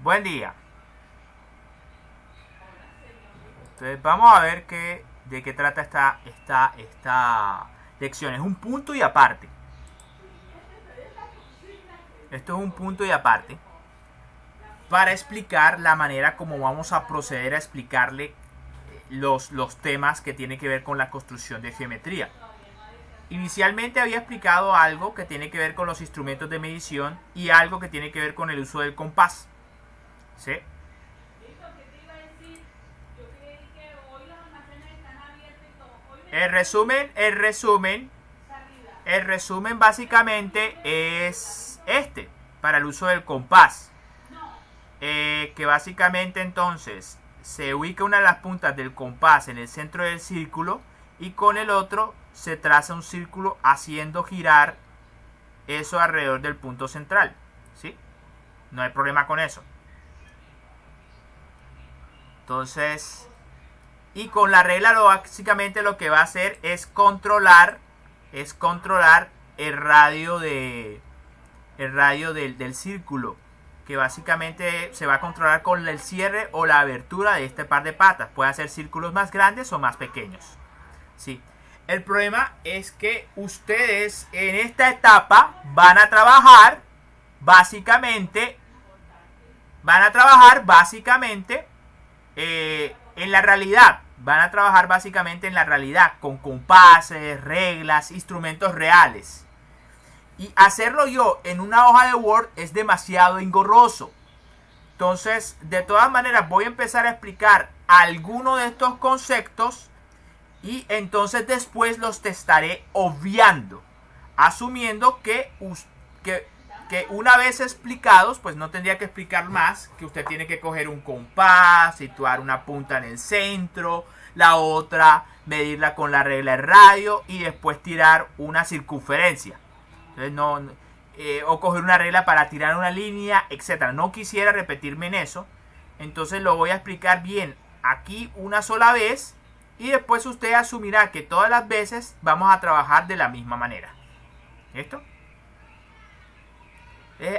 Buen día. Entonces vamos a ver de qué trata esta lección. Es un punto y aparte. Esto es un punto y aparte para explicar la manera como vamos a proceder a explicarle los temas que tienen que ver con la construcción de geometría. Inicialmente había explicado algo que tiene que ver con los instrumentos de medición y algo que tiene que ver con el uso del compás. ¿Sí? El resumen básicamente es este, para el uso del compás. Que básicamente entonces se ubica una de las puntas del compás en el centro del círculo y con el otro se traza un círculo haciendo girar eso alrededor del punto central. ¿Sí? No hay problema con eso. Entonces, y con la regla básicamente lo que va a hacer es controlar el radio del círculo, que básicamente se va a controlar con el cierre o la abertura de este par de patas. Puede hacer círculos más grandes o más pequeños. ¿Sí? El problema es que ustedes en esta etapa van a trabajar básicamente en la realidad. Van a trabajar básicamente en la realidad, con compases, reglas, instrumentos reales. Y hacerlo yo en una hoja de Word es demasiado engorroso. Entonces, de todas maneras, voy a empezar a explicar algunos de estos conceptos y entonces después los te estaré obviando, asumiendo que una vez explicados, pues no tendría que explicar más, que usted tiene que coger un compás, situar una punta en el centro, la otra medirla con la regla de radio y después tirar una circunferencia. Entonces o coger una regla para tirar una línea, etc. No quisiera repetirme en eso, entonces lo voy a explicar bien aquí una sola vez y después usted asumirá que todas las veces vamos a trabajar de la misma manera. ¿Listo?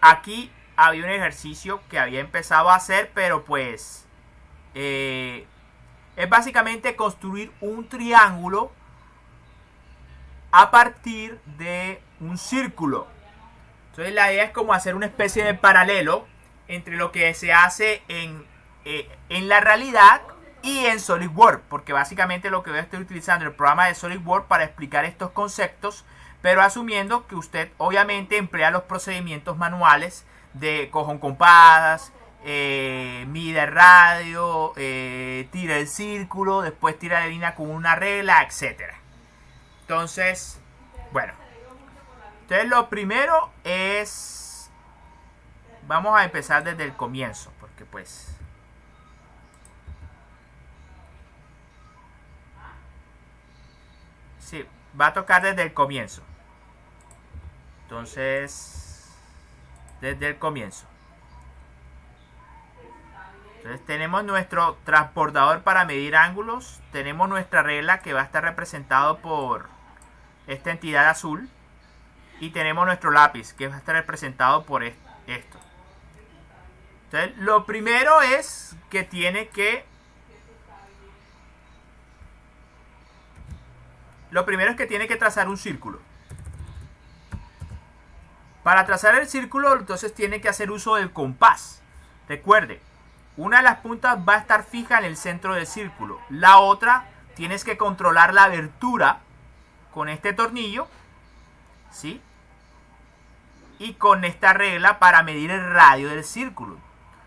Aquí había un ejercicio que había empezado a hacer, pero pues es básicamente construir un triángulo a partir de un círculo. Entonces la idea es como hacer una especie de paralelo entre lo que se hace en la realidad y en SolidWorks, porque básicamente lo que voy a estar utilizando el programa de SolidWorks para explicar estos conceptos, pero asumiendo que usted obviamente emplea los procedimientos manuales de coja un compás, mide el radio, tira el círculo, después tira la línea con una regla, etc. Entonces, bueno. Entonces lo primero es... Vamos a empezar desde el comienzo, porque pues... Sí, va a tocar desde el comienzo. Entonces, desde el comienzo. Entonces tenemos nuestro transportador para medir ángulos. Tenemos nuestra regla que va a estar representado por esta entidad azul. Y tenemos nuestro lápiz que va a estar representado por esto. Entonces lo primero es que tiene que... Lo primero es que tiene que trazar un círculo. Para trazar el círculo, entonces tiene que hacer uso del compás. Recuerde, una de las puntas va a estar fija en el centro del círculo. La otra, tienes que controlar la abertura con este tornillo, ¿sí? Y con esta regla para medir el radio del círculo.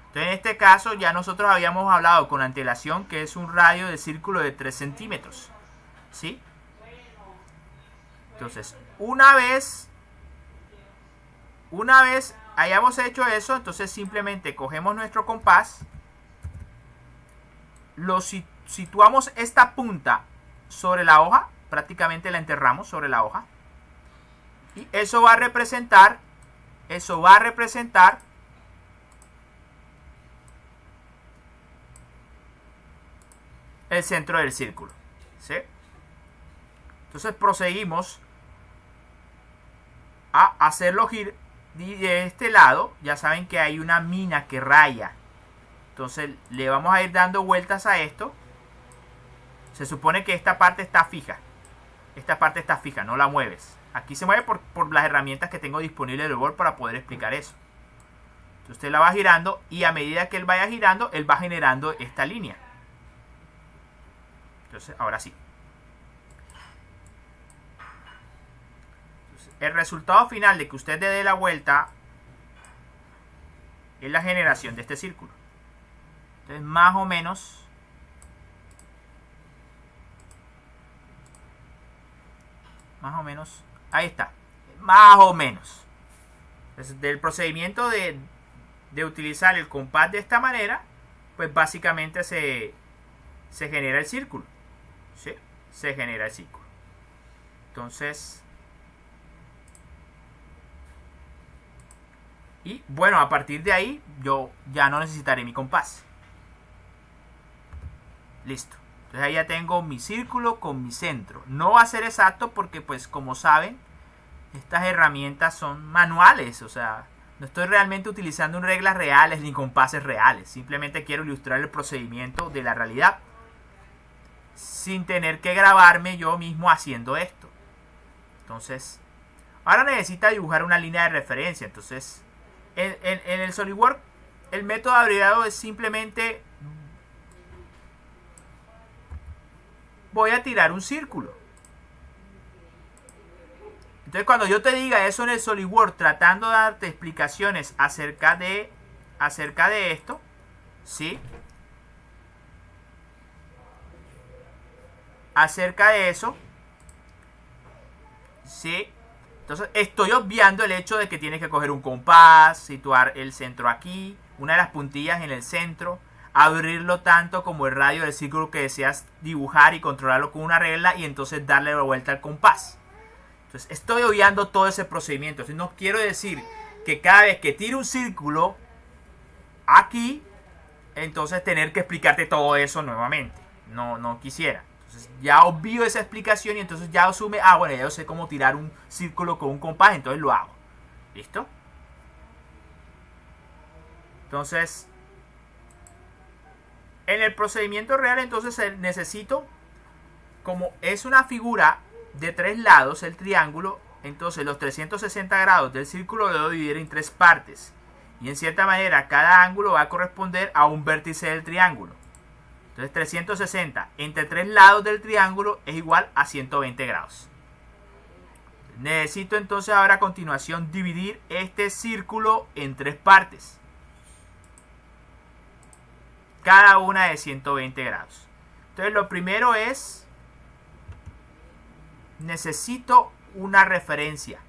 Entonces, en este caso, ya nosotros habíamos hablado con antelación que es un radio de círculo de 3 centímetros, ¿sí? Entonces, una vez hayamos hecho eso, entonces simplemente cogemos nuestro compás, lo situamos esta punta sobre la hoja, prácticamente la enterramos sobre la hoja, y eso va a representar el centro del círculo, ¿sí? Entonces proseguimos a hacerlo girar, de este lado ya saben que hay una mina que raya. Entonces le vamos a ir dando vueltas a esto. Se supone que esta parte está fija. Esta parte está fija, no la mueves. Aquí se mueve por las herramientas que tengo disponibles del Word para poder explicar eso. Entonces usted la va girando y a medida que él vaya girando, él va generando esta línea. Entonces, ahora sí. Entonces, el resultado final de que usted le dé la vuelta es la generación de este círculo. Entonces, más o menos... ahí está, más o menos. Entonces, del procedimiento de utilizar el compás de esta manera, pues básicamente se genera el círculo. ¿Sí? Se genera el círculo. Entonces, y bueno, a partir de ahí yo ya no necesitaré mi compás. Listo. Entonces ahí ya tengo mi círculo con mi centro. No va a ser exacto porque, pues, como saben, estas herramientas son manuales. O sea, no estoy realmente utilizando reglas reales ni compases reales. Simplemente quiero ilustrar el procedimiento de la realidad sin tener que grabarme yo mismo haciendo esto. Entonces, ahora necesita dibujar una línea de referencia. Entonces, en el SolidWorks, el método abreviado es simplemente... voy a tirar un círculo. Entonces, cuando yo te diga eso en el SolidWorks, tratando de darte explicaciones acerca de esto, ¿sí? Acerca de eso, ¿sí? Entonces, estoy obviando el hecho de que tienes que coger un compás, situar el centro aquí, una de las puntillas en el centro, abrirlo tanto como el radio del círculo que deseas dibujar y controlarlo con una regla y entonces darle la vuelta al compás. Entonces estoy obviando todo ese procedimiento. Entonces no quiero decir que cada vez que tire un círculo aquí, entonces tener que explicarte todo eso nuevamente. No quisiera. Entonces ya obvio esa explicación y entonces ya asume, bueno, ya yo sé cómo tirar un círculo con un compás, entonces lo hago. ¿Listo? Entonces... en el procedimiento real, entonces necesito, como es una figura de 3 lados, el triángulo, entonces los 360 grados del círculo lo debo dividir en 3 partes. Y en cierta manera, cada ángulo va a corresponder a un vértice del triángulo. Entonces 360 entre 3 lados del triángulo es igual a 120 grados. Necesito entonces ahora a continuación dividir este círculo en 3 partes. Cada una de 120 grados. Entonces lo primero es, necesito una referencia.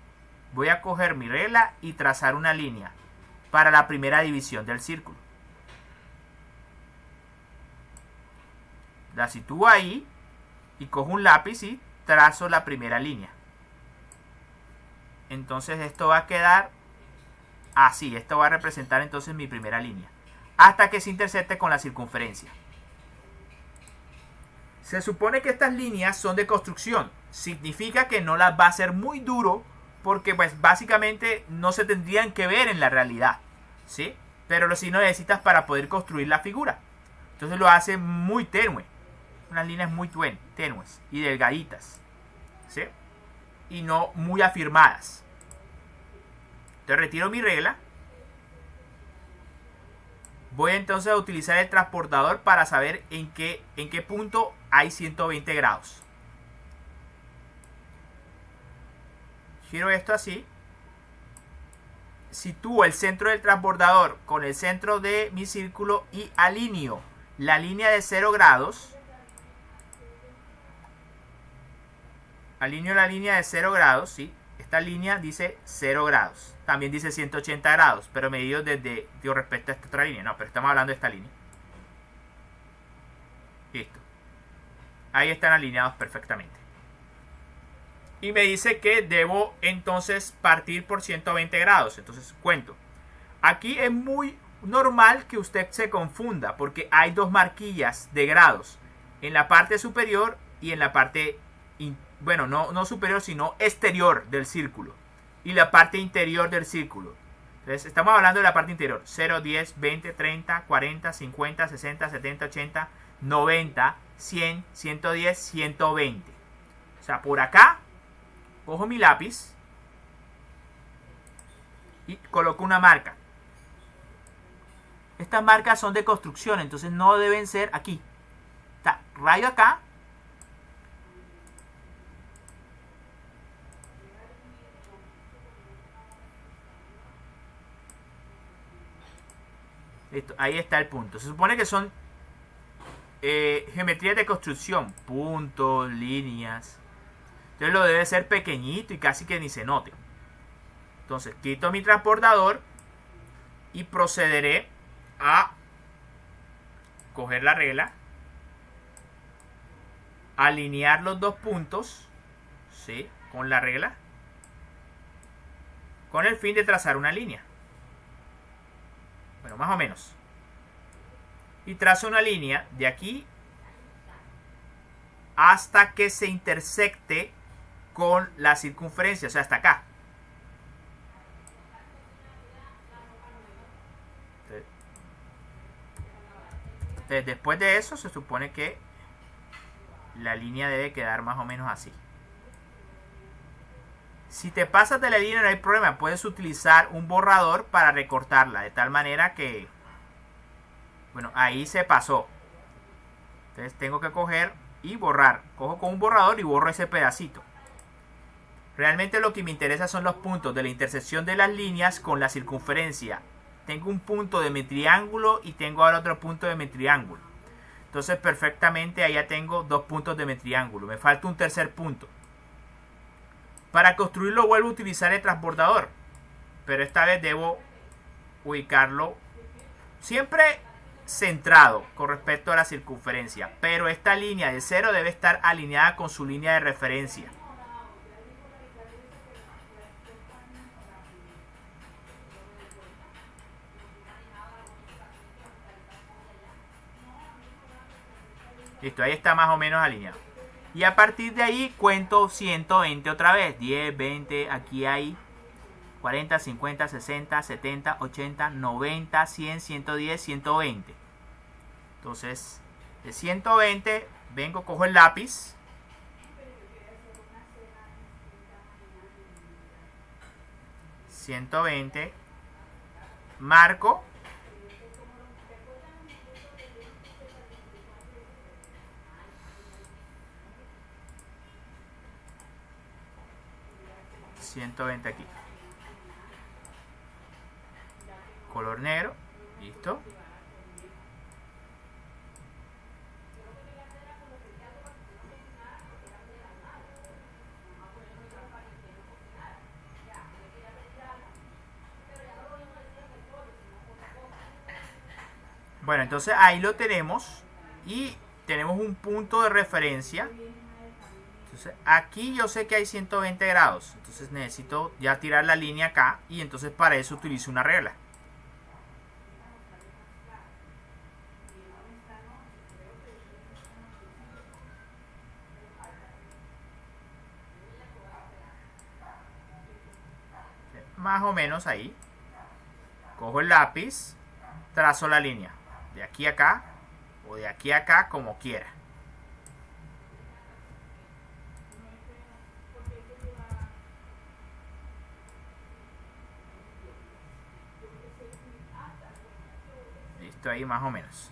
Voy a coger mi regla y trazar una línea para la primera división del círculo. La sitúo ahí y cojo un lápiz y trazo la primera línea. Entonces esto va a quedar así. Esto va a representar entonces mi primera línea, hasta que se intersecte con la circunferencia. Se supone que estas líneas son de construcción. Significa que no las va a hacer muy duro, porque pues básicamente no se tendrían que ver en la realidad, ¿sí? Pero sí lo necesitas para poder construir la figura. Entonces lo hace muy tenue. Unas líneas muy tenues y delgaditas, ¿sí? Y no muy afirmadas. Entonces retiro mi regla. Voy entonces a utilizar el transportador para saber en qué punto hay 120 grados. Giro esto así. Sitúo el centro del transbordador con el centro de mi círculo y alineo la línea de 0 grados. Alineo la línea de 0 grados, ¿sí? Esta línea dice 0 grados. También dice 180 grados, pero medido desde respecto a esta otra línea. No, pero estamos hablando de esta línea. Listo. Ahí están alineados perfectamente. Y me dice que debo entonces partir por 120 grados. Entonces cuento. Aquí es muy normal que usted se confunda, porque hay 2 marquillas de grados en la parte superior y en la parte, bueno, no superior, sino exterior del círculo. y la parte interior del círculo. Entonces estamos hablando de la parte interior. 0, 10, 20, 30, 40, 50, 60, 70, 80, 90, 100, 110, 120. O sea, por acá cojo mi lápiz y coloco una marca. Estas marcas son de construcción, entonces no deben ser aquí. Está, rayo acá. Listo, ahí está el punto. Se supone que son geometrías de construcción. Puntos, líneas. Entonces lo debe ser pequeñito y casi que ni se note. Entonces quito mi transportador y procederé a coger la regla, alinear los dos puntos, ¿sí?, con la regla, con el fin de trazar una línea. Bueno, más o menos. Y trazo una línea de aquí hasta que se intersecte con la circunferencia, o sea, hasta acá. Entonces, después de eso se supone que la línea debe quedar más o menos así. Si te pasas de la línea no hay problema, puedes utilizar un borrador para recortarla, de tal manera que, bueno, ahí se pasó. Entonces tengo que coger y borrar. Cojo con un borrador y borro ese pedacito. Realmente lo que me interesa son los puntos de la intersección de las líneas con la circunferencia. Tengo un punto de mi triángulo y tengo ahora otro punto de mi triángulo. Entonces perfectamente allá tengo dos puntos de mi triángulo. Me falta un tercer punto. Para construirlo vuelvo a utilizar el transbordador. Pero esta vez debo ubicarlo siempre centrado con respecto a la circunferencia. Pero esta línea de 0 debe estar alineada con su línea de referencia. Listo, ahí está más o menos alineado. Y a partir de ahí cuento 120 otra vez. 10, 20, aquí hay 40, 50, 60, 70, 80, 90, 100, 110, 120. Entonces, de 120 vengo, cojo el lápiz. ...120... marco... ...120 aquí... color negro... listo... Bueno, entonces ahí lo tenemos y tenemos un punto de referencia. Entonces aquí yo sé que hay 120 grados, entonces necesito ya tirar la línea acá y entonces para eso utilizo una regla. Más o menos ahí. Cojo el lápiz, trazo la línea. De aquí a acá o de aquí a acá, como quiera. Listo, ahí más o menos.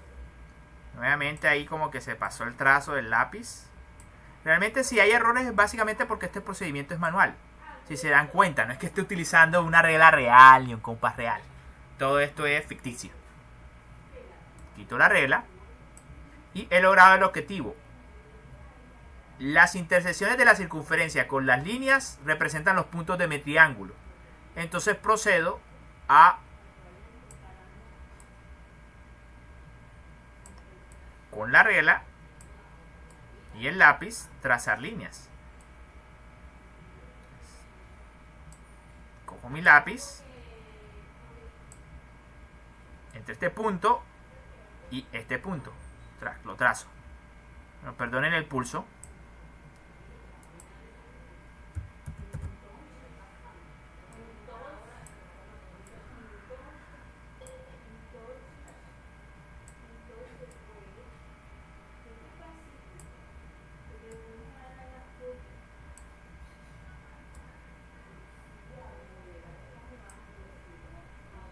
Nuevamente ahí como que se pasó el trazo del lápiz. Realmente si hay errores es básicamente porque este procedimiento es manual. Si se dan cuenta, no es que esté utilizando una regla real ni un compás real. Todo esto es ficticio. Quito la regla y he logrado el objetivo. Las intersecciones de la circunferencia con las líneas representan los puntos de mi triángulo. Entonces procedo a, con la regla y el lápiz, trazar líneas. Cojo mi lápiz entre este punto y este punto, lo trazo. No, perdonen el pulso.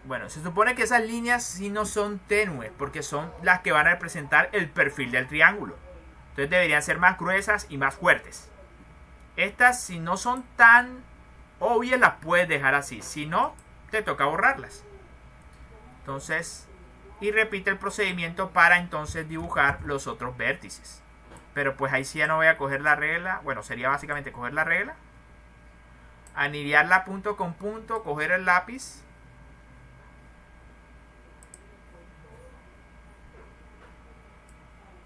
Bueno, se supone que esas líneas sí no son tenues, porque son las que van a representar el perfil del triángulo. Entonces deberían ser más gruesas y más fuertes. Estas, si no son tan obvias, las puedes dejar así. Si no, te toca borrarlas. Entonces, y repite el procedimiento para entonces dibujar los otros vértices. Pero pues ahí sí ya no voy a coger la regla. Bueno, sería básicamente coger la regla, anidearla punto con punto, coger el lápiz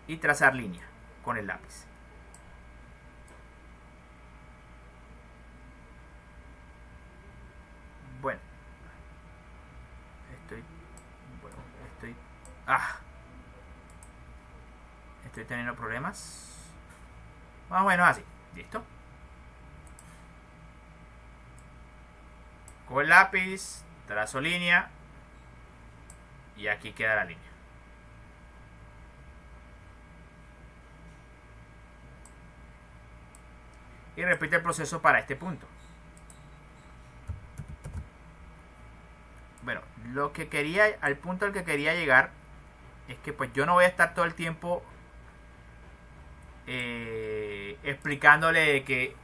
y trazar línea con el lápiz. Bueno, estoy teniendo problemas. Más o menos así. Listo. Cojo el lápiz, trazo línea y aquí queda la línea. Y repite el proceso para este punto. Bueno, al punto al que quería llegar es que pues yo no voy a estar todo el tiempo explicándole de que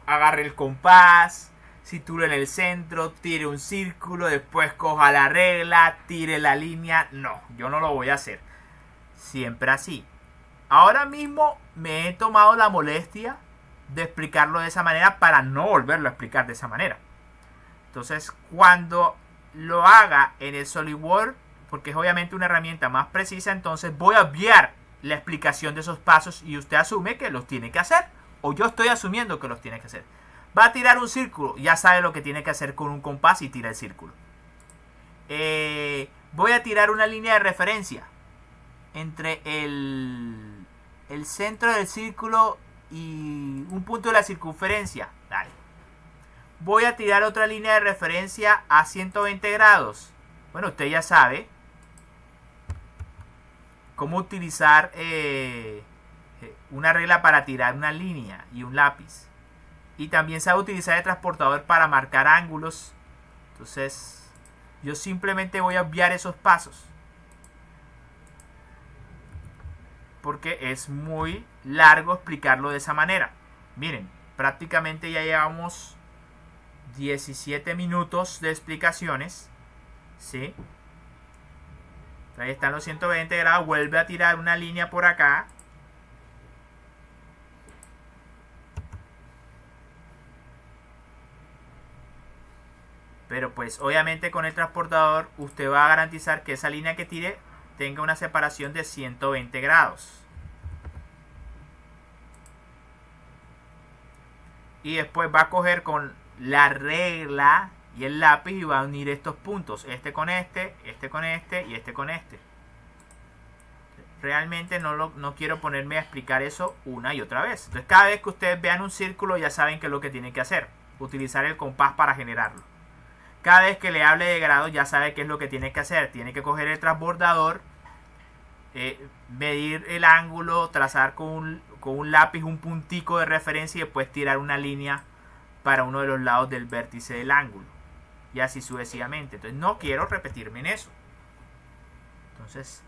agarre el compás, sitúe en el centro, tire un círculo, después coja la regla, tire la línea. No, yo no lo voy a hacer siempre así. Ahora mismo me he tomado la molestia de explicarlo de esa manera para no volverlo a explicar de esa manera. Entonces, cuando lo haga en el SolidWorks, porque es obviamente una herramienta más precisa, entonces voy a obviar la explicación de esos pasos y usted asume que los tiene que hacer, o yo estoy asumiendo que los tiene que hacer. Va a tirar un círculo, ya sabe lo que tiene que hacer con un compás y tira el círculo. Voy a tirar una línea de referencia entre el centro del círculo y un punto de la circunferencia. Dale. Voy a tirar otra línea de referencia a 120 grados. Bueno, usted ya sabe cómo utilizar una regla para tirar una línea y un lápiz. Y también sabe utilizar el transportador para marcar ángulos. Entonces, yo simplemente voy a obviar esos pasos, porque es muy largo explicarlo de esa manera. Miren, prácticamente ya llevamos 17 minutos de explicaciones. ¿Sí? Ahí están los 120 grados. Vuelve a tirar una línea por acá. Pero pues obviamente con el transportador usted va a garantizar que esa línea que tire tenga una separación de 120 grados. Y después va a coger con la regla y el lápiz y va a unir estos puntos. Este con este, este con este y este con este. Realmente no quiero ponerme a explicar eso una y otra vez. Entonces cada vez que ustedes vean un círculo ya saben qué es lo que tienen que hacer. Utilizar el compás para generarlo. Cada vez que le hable de grados ya sabe qué es lo que tiene que hacer. Tiene que coger el transbordador, medir el ángulo, trazar con un lápiz un puntico de referencia y después tirar una línea para uno de los lados del vértice del ángulo. Y así sucesivamente. Entonces no quiero repetirme en eso. Entonces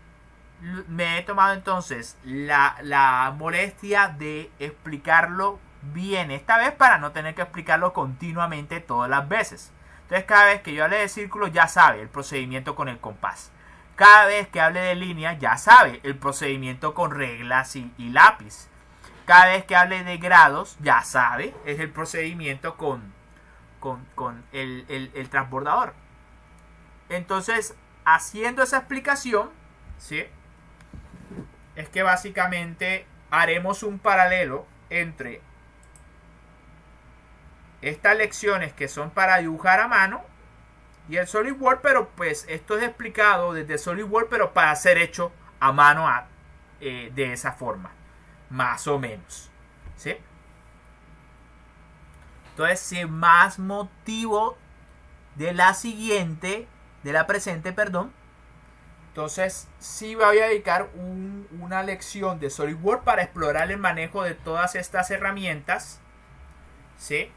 me he tomado entonces la molestia de explicarlo bien esta vez para no tener que explicarlo continuamente todas las veces. Entonces cada vez que yo hable de círculo ya sabe el procedimiento con el compás. Cada vez que hable de línea ya sabe el procedimiento con reglas y lápiz. Cada vez que hable de grados ya sabe es el procedimiento con el transbordador. Entonces haciendo esa explicación, ¿sí?, es que básicamente haremos un paralelo entre estas lecciones que son para dibujar a mano y el SolidWorks, pero pues esto es explicado desde SolidWorks, pero para ser hecho a mano de esa forma, más o menos, ¿sí? Entonces, sin más motivo de la presente, entonces sí voy a dedicar una lección de SolidWorks para explorar el manejo de todas estas herramientas, ¿sí?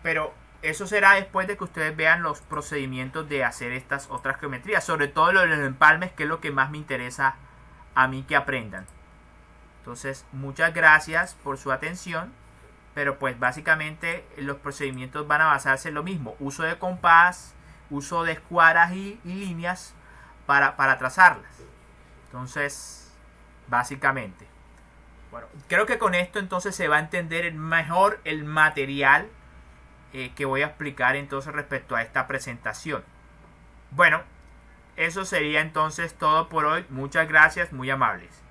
Pero eso será después de que ustedes vean los procedimientos de hacer estas otras geometrías, sobre todo lo de los empalmes, que es lo que más me interesa a mí que aprendan. Entonces, muchas gracias por su atención, pero pues básicamente los procedimientos van a basarse en lo mismo: uso de compás, uso de escuadras y líneas para trazarlas. Entonces, básicamente, bueno, creo que con esto entonces se va a entender mejor el material que voy a explicar entonces respecto a esta presentación. Bueno, eso sería entonces todo por hoy. Muchas gracias, muy amables.